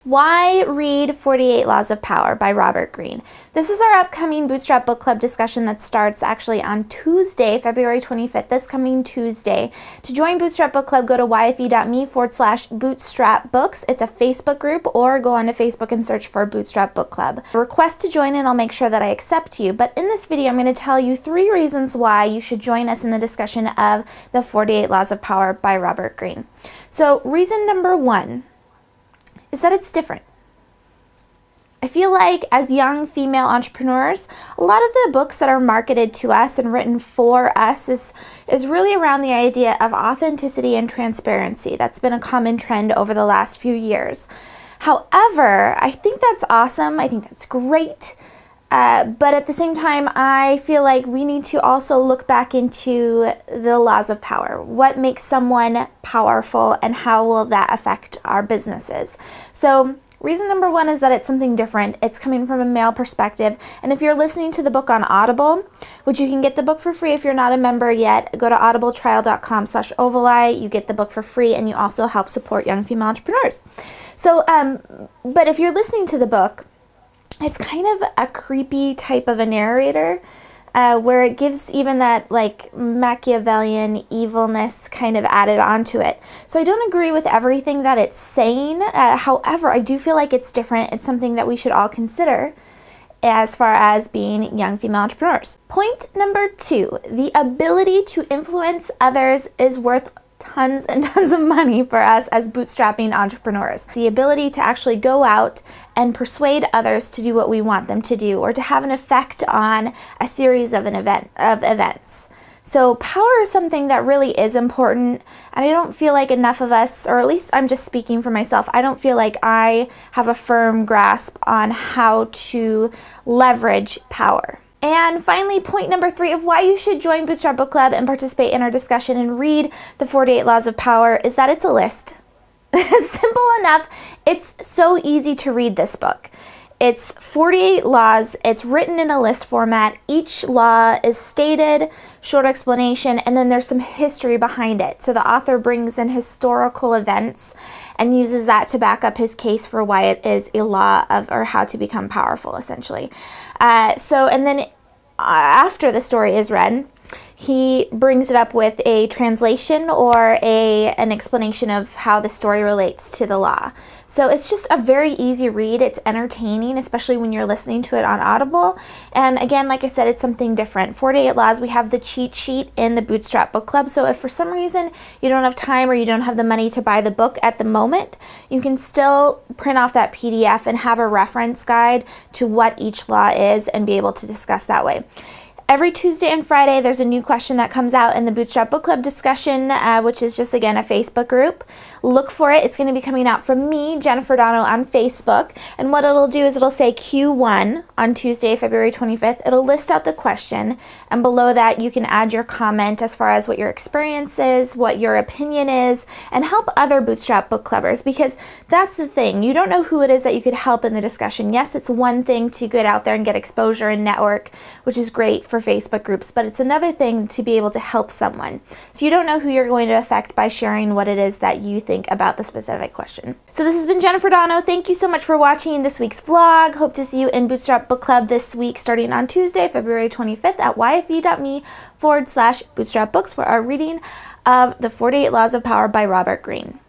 Why read 48 Laws of Power by Robert Greene? This is our upcoming Bootstrap Book Club discussion that starts actually on Tuesday, February 25th, this coming Tuesday. To join Bootstrap Book Club, go to yfe.me/bootstrapbooks. It's a Facebook group, or go onto Facebook and search for Bootstrap Book Club. Request to join and I'll make sure that I accept you. But in this video, I'm going to tell you 3 reasons why you should join us in the discussion of the 48 Laws of Power by Robert Greene. So reason number 1 is that it's different. I feel like as young female entrepreneurs, a lot of the books that are marketed to us and written for us is really around the idea of authenticity and transparency. That's been a common trend over the last few years. However, I think that's awesome. I think that's great. But at the same time, I feel like we need to also look back into the laws of power. What makes someone powerful and how will that affect our businesses? So reason number 1 is that it's something different. It's coming from a male perspective. And if you're listening to the book on Audible, which you can get the book for free if you're not a member yet, go to audibletrial.com/ovali. You get the book for free and you also help support young female entrepreneurs. So, but if you're listening to the book, it's kind of a creepy type of a narrator where it gives even that like Machiavellian evilness kind of added onto it. So I don't agree with everything that it's saying. However, I do feel like it's different. It's something that we should all consider as far as being young female entrepreneurs. Point number 2, the ability to influence others is worth tons and tons of money for us as bootstrapping entrepreneurs. The ability to actually go out and persuade others to do what we want them to do, or to have an effect on a series of events. So power is something that really is important, and I don't feel like enough of us, or at least I'm just speaking for myself, I don't feel like I have a firm grasp on how to leverage power. And finally, point number 3 of why you should join Bootstrap Book Club and participate in our discussion and read the 48 Laws of Power is that it's a list. Simple enough. It's so easy to read this book. It's 48 laws. It's written in a list format. Each law is stated, short explanation, and then there's some history behind it. So the author brings in historical events and uses that to back up his case for why it is a law of, or how to become powerful, essentially. And then after the story is read, he brings it up with a translation or an explanation of how the story relates to the law. So it's just a very easy read. It's entertaining, especially when you're listening to it on Audible. And again, like I said, it's something different. 48 Laws, we have the cheat sheet in the Bootstrap Book Club. So if for some reason you don't have time or you don't have the money to buy the book at the moment, you can still print off that PDF and have a reference guide to what each law is and be able to discuss that way. Every Tuesday and Friday, there's a new question that comes out in the Bootstrap Book Club discussion, which is just, again, a Facebook group. Look for it. It's going to be coming out from me, Jennifer Dono, on Facebook. And what it'll do is it'll say Q1 on Tuesday, February 25th. It'll list out the question. And below that, you can add your comment as far as what your experience is, what your opinion is, and help other Bootstrap Book Clubbers. Because that's the thing. You don't know who it is that you could help in the discussion. Yes, it's one thing to get out there and get exposure and network, which is great for Facebook groups, but it's another thing to be able to help someone. So you don't know who you're going to affect by sharing what it is that you think about the specific question. So this has been Jennifer Dono. Thank you so much for watching this week's vlog. Hope to see you in Bootstrap Book Club this week starting on Tuesday, February 25th at yfe.me/bootstrapbooks for our reading of the 48 Laws of Power by Robert Greene.